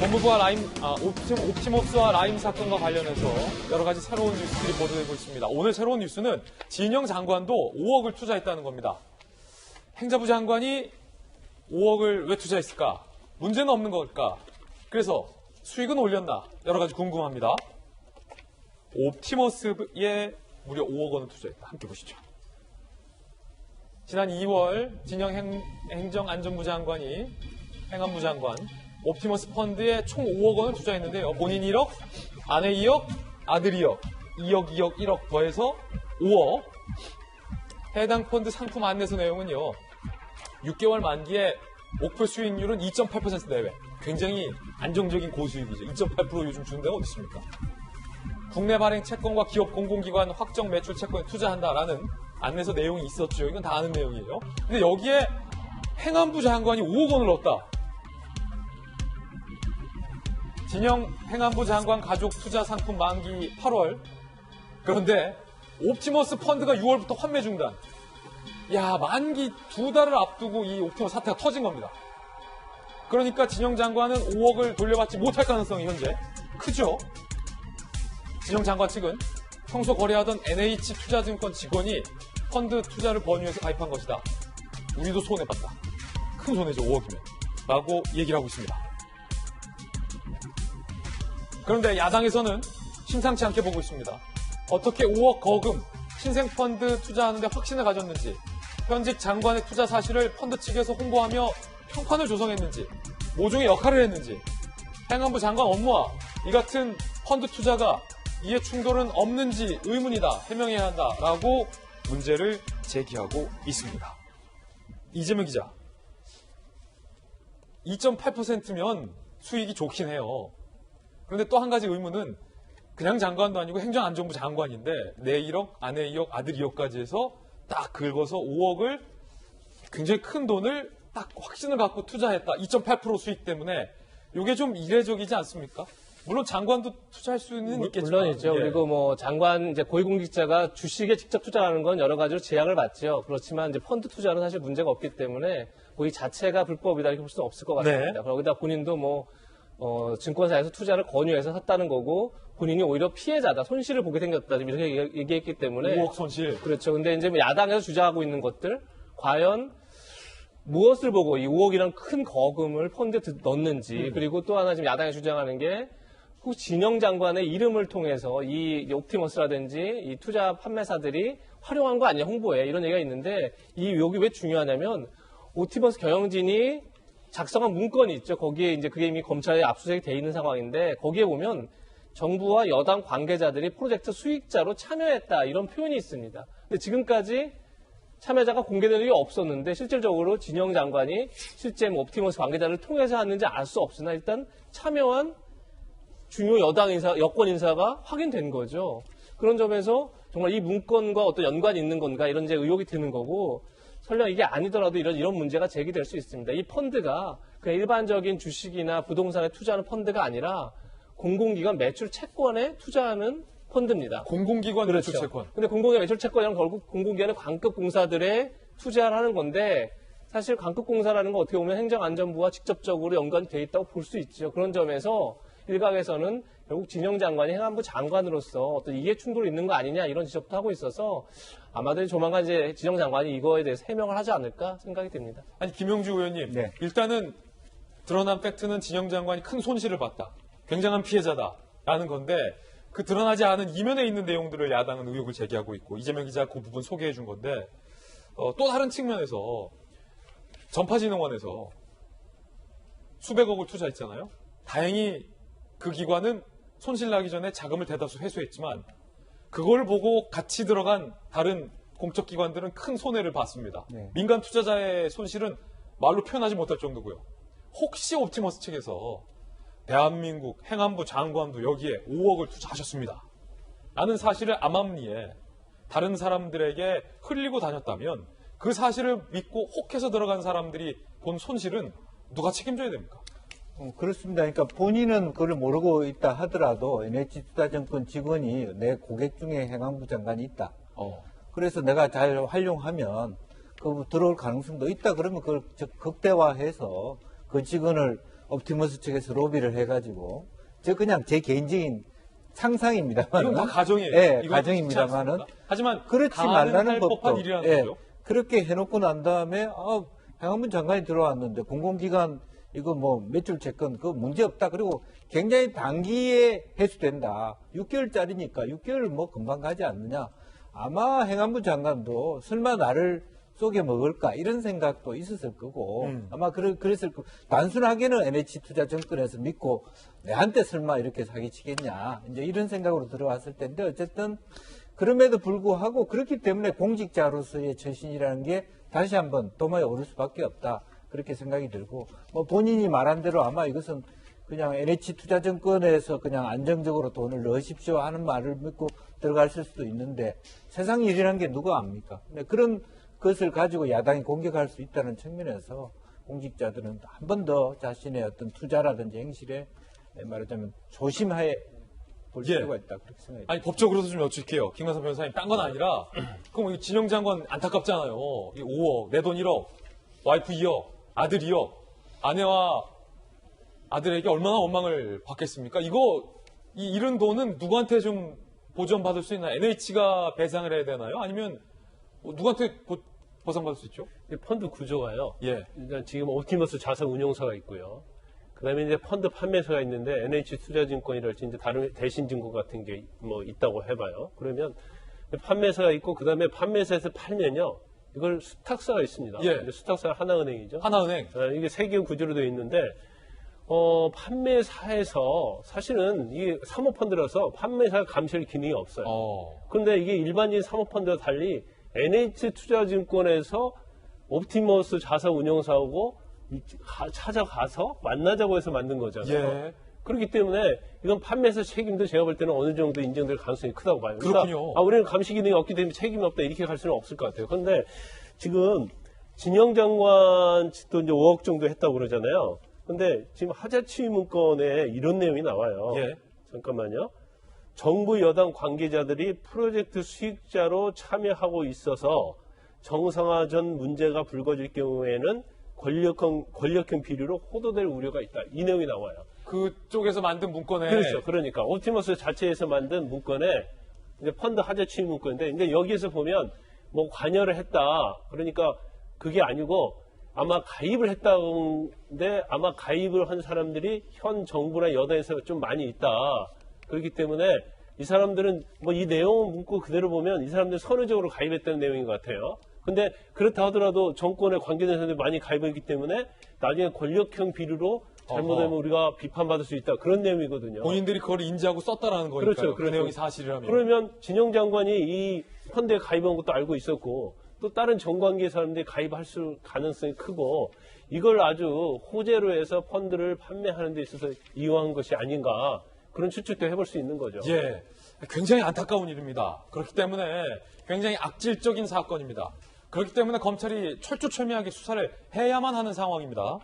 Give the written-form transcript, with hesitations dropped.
법무부와 옵티머스와 라임 사건과 관련해서 여러 가지 새로운 뉴스들이 보도되고 있습니다. 오늘 새로운 뉴스는 진영 장관도 5억을 투자했다는 겁니다. 행자부 장관이 5억을 왜 투자했을까? 문제는 없는 걸까? 그래서 수익은 올렸나? 여러 가지 궁금합니다. 옵티머스에 무려 5억 원을 투자했다. 함께 보시죠. 지난 2월 진영 행정안전부 장관이 행안부 장관 옵티머스 펀드에 총 5억 원을 투자했는데요. 본인 1억, 아내 2억, 아들 2억, 2억, 2억, 1억 더해서 5억. 해당 펀드 상품 안내서 내용은요. 6개월 만기에 목표 수익률은 2.8% 내외. 굉장히 안정적인 고수익이죠. 2.8% 요즘 주는 데가 어디 있습니까? 국내 발행 채권과 기업 공공기관 확정 매출 채권에 투자한다라는 안내서 내용이 있었죠. 이건 다 아는 내용이에요. 근데 여기에 행안부 장관이 5억 원을 넣었다. 진영 행안부 장관 가족 투자 상품 만기 8월. 그런데 옵티머스 펀드가 6월부터 환매 중단. 야, 만기 2달을 앞두고 이 옵티머스 사태가 터진 겁니다. 그러니까 진영 장관은 5억을 돌려받지 못할 가능성이 현재 크죠. 진영 장관 측은 평소 거래하던 NH투자증권 직원이 펀드 투자를 권유해서 가입한 것이다. 우리도 손해봤다. 큰 손해죠, 5억이면. 라고 얘기를 하고 있습니다. 그런데 야당에서는 심상치 않게 보고 있습니다. 어떻게 5억 거금, 신생펀드 투자하는데 확신을 가졌는지, 현직 장관의 투자 사실을 펀드 측에서 홍보하며 평판을 조성했는지, 모종의 역할을 했는지, 행안부 장관 업무와 이 같은 펀드 투자가 이해 충돌은 없는지 의문이다, 해명해야 한다라고 문제를 제기하고 있습니다. 이재명 기자, 2.8%면 수익이 좋긴 해요. 그런데 또 한 가지 의문은 그냥 장관도 아니고 행정안전부 장관인데 내 1억, 아내 2억, 아들 2억까지 해서 딱 긁어서 5억을 굉장히 큰 돈을 딱 확신을 갖고 투자했다. 2.8% 수익 때문에 이게 좀 이례적이지 않습니까? 물론 장관도 투자할 수는 있겠지만. 물론이죠. 예. 그리고 뭐 장관 이제 고위공직자가 주식에 직접 투자하는 건 여러 가지로 제약을 받죠. 그렇지만 이제 펀드 투자는 사실 문제가 없기 때문에 뭐 이 자체가 불법이다 이렇게 볼 수는 없을 것 같습니다. 네. 거기다 본인도 뭐 증권사에서 투자를 권유해서 샀다는 거고 본인이 오히려 피해자다, 손실을 보게 생겼다 이렇게 얘기했기 때문에 5억 손실. 그렇죠. 근데 이제 뭐 야당에서 주장하고 있는 것들 과연 무엇을 보고 이 5억이라는 큰 거금을 펀드에 넣었는지 그리고 또 하나 지금 야당이 주장하는 게 진영 장관의 이름을 통해서 이 옵티머스라든지 이 투자 판매사들이 활용한 거 아니냐, 홍보에 이런 얘기가 있는데 이 의혹이 왜 중요하냐면 옵티머스 경영진이 작성한 문건이 있죠. 거기에 이제 그게 이미 검찰에 압수수색이 돼 있는 상황인데 거기에 보면 정부와 여당 관계자들이 프로젝트 수익자로 참여했다 이런 표현이 있습니다. 근데 지금까지 참여자가 공개된 적이 없었는데 실질적으로 진영 장관이 실제 옵티머스 관계자를 통해서 했는지 알 수 없으나 일단 참여한 중요 여당 인사, 여권 인사가 확인된 거죠. 그런 점에서 정말 이 문건과 어떤 연관이 있는 건가 이런 이제 의혹이 드는 거고 설령 이게 아니더라도 이런 문제가 제기될 수 있습니다. 이 펀드가 그냥 일반적인 주식이나 부동산에 투자하는 펀드가 아니라 공공기관 매출 채권에 투자하는 펀드입니다. 공공기관 그렇죠. 매출 채권. 근데 공공기관 매출 채권이란 결국 공공기관의 관급 공사들에 투자를 하는 건데 사실 관급 공사라는 거 어떻게 보면 행정안전부와 직접적으로 연관이 돼 있다고 볼 수 있죠. 그런 점에서 일각에서는 결국 진영 장관이 행안부 장관으로서 어떤 이해 충돌이 있는 거 아니냐 이런 지적도 하고 있어서 아마도 조만간 이제 진영 장관이 이거에 대해서 해명을 하지 않을까 생각이 됩니다. 아니, 김용주 의원님. 네. 일단은 드러난 팩트는 진영 장관이 큰 손실을 봤다. 굉장한 피해자다라는 건데 그 드러나지 않은 이면에 있는 내용들을 야당은 의혹을 제기하고 있고 이재명 기자가 그 부분 소개해 준 건데 또 다른 측면에서 전파진흥원에서 수백억을 투자했잖아요. 다행히 그 기관은 손실 나기 전에 자금을 대다수 회수했지만 그걸 보고 같이 들어간 다른 공적 기관들은 큰 손해를 봤습니다. 네. 민간 투자자의 손실은 말로 표현하지 못할 정도고요. 혹시 옵티머스 측에서 대한민국 행안부 장관도 여기에 5억을 투자하셨습니다. 라는 사실을 암암리에 다른 사람들에게 흘리고 다녔다면 그 사실을 믿고 혹해서 들어간 사람들이 본 손실은 누가 책임져야 됩니까? 그렇습니다. 그러니까 본인은 그걸 모르고 있다 하더라도 NH투자증권 직원이 내 고객 중에 행안부 장관이 있다. 그래서 내가 잘 활용하면 그 들어올 가능성도 있다. 그러면 그걸 극대화해서 그 직원을 옵티머스 측에서 로비를 해가지고 저 그냥 제 개인적인 상상입니다만 이건 다 가정이에요. 예, 이건 가정입니다만은 그렇지 않습니까? 하지만 그렇지 가능할 말라는 법한 법도 일이라는 예, 거죠. 그렇게 해놓고 난 다음에 행안부 장관이 들어왔는데 공공기관 이거 뭐 매출 채권 그거 문제 없다. 그리고 굉장히 단기에 해소된다. 6개월짜리니까 6개월 뭐 금방 가지 않느냐. 아마 행안부 장관도 설마 나를 속에 먹을까 이런 생각도 있었을 거고 아마 그랬을 거고 단순하게는 NH투자증권에서 믿고 내한테 설마 이렇게 사기치겠냐 이제 이런 생각으로 들어왔을 텐데 어쨌든 그럼에도 불구하고 그렇기 때문에 공직자로서의 처신이라는 게 다시 한번 도마에 오를 수밖에 없다 그렇게 생각이 들고 뭐 본인이 말한 대로 아마 이것은 그냥 NH투자증권에서 그냥 안정적으로 돈을 넣으십시오 하는 말을 믿고 들어갔을 수도 있는데 세상 일이라는 게 누가 압니까? 그런 것을 가지고 야당이 공격할 수 있다는 측면에서 공직자들은 한 번 더 자신의 어떤 투자라든지 행실에 말하자면 조심하에 볼 예. 필요가 있다 그렇게 생각합니다. 아니 법적으로도 좀 여쭐게요. 김관섭 변호사님 딴 건 아니라 그럼 이 진영 장관 안타깝잖아요. 이 5억, 내 돈 1억, 와이프 2억, 아들 2억, 아내와 아들에게 얼마나 원망을 받겠습니까? 이런 돈은 누구한테 좀 보전받을 수 있나요? NH가 배상을 해야 되나요? 아니면 누구한테 보상받을 수 있죠? 이 펀드 구조가요. 예. 일단 지금 옵티머스 자산 운용사가 있고요. 그다음에 이제 펀드 판매사가 있는데 NH투자증권이랄지 이제 다른 대신증권 같은 게 뭐 있다고 해봐요. 그러면 판매사가 있고 그다음에 판매사에서 팔면요. 이걸 수탁사가 있습니다. 예. 근데 수탁사가 하나은행이죠. 하나은행. 이게 세 개 구조로 되어 있는데 판매사에서 사실은 이게 사모펀드라서 판매사 감시할 기능이 없어요. 그런데 이게 일반적인 사모펀드와 달리 NH투자증권에서 옵티머스 자산 운용사하고 찾아가서 만나자고 해서 만든 거잖아요. 예. 그렇기 때문에 이건 판매사 책임도 제가 볼 때는 어느 정도 인정될 가능성이 크다고 봐요. 그렇군요. 우리는 감시 기능이 없기 때문에 책임이 없다 이렇게 갈 수는 없을 것 같아요. 그런데 지금 진영 장관도 이제 5억 정도 했다고 그러잖아요. 근데 지금 하자치위 문건에 이런 내용이 나와요. 예. 잠깐만요. 정부 여당 관계자들이 프로젝트 수익자로 참여하고 있어서 정상화 전 문제가 불거질 경우에는 권력형 비리로 호도될 우려가 있다. 이 내용이 나와요. 그쪽에서 만든 문건에 그렇죠. 그러니까 옵티머스 자체에서 만든 문건에 이제 펀드 하자치위 문건인데, 근데 여기에서 보면 뭐 관여를 했다. 그러니까 그게 아니고 아마 가입을 했다는데 아마 가입을 한 사람들이 현 정부나 여당에서 좀 많이 있다. 그렇기 때문에 이 사람들은 뭐 이 내용 문구 그대로 보면 이 사람들 선의적으로 가입했다는 내용인 것 같아요. 근데 그렇다 하더라도 정권에 관계된 사람들이 많이 가입했기 때문에 나중에 권력형 비리로 잘못하면 우리가 비판받을 수 있다. 그런 내용이거든요. 본인들이 그걸 인지하고 썼다라는 거니까요. 그렇죠. 그 내용이 사실이라면. 그러면 진영 장관이 이 펀드에 가입한 것도 알고 있었고 또 다른 정관계 사람들이 가입할 가능성이 크고 이걸 아주 호재로 해서 펀드를 판매하는 데 있어서 이용한 것이 아닌가 그런 추측도 해볼 수 있는 거죠. 예. 굉장히 안타까운 일입니다. 그렇기 때문에 굉장히 악질적인 사건입니다. 그렇기 때문에 검찰이 철두철미하게 수사를 해야만 하는 상황입니다.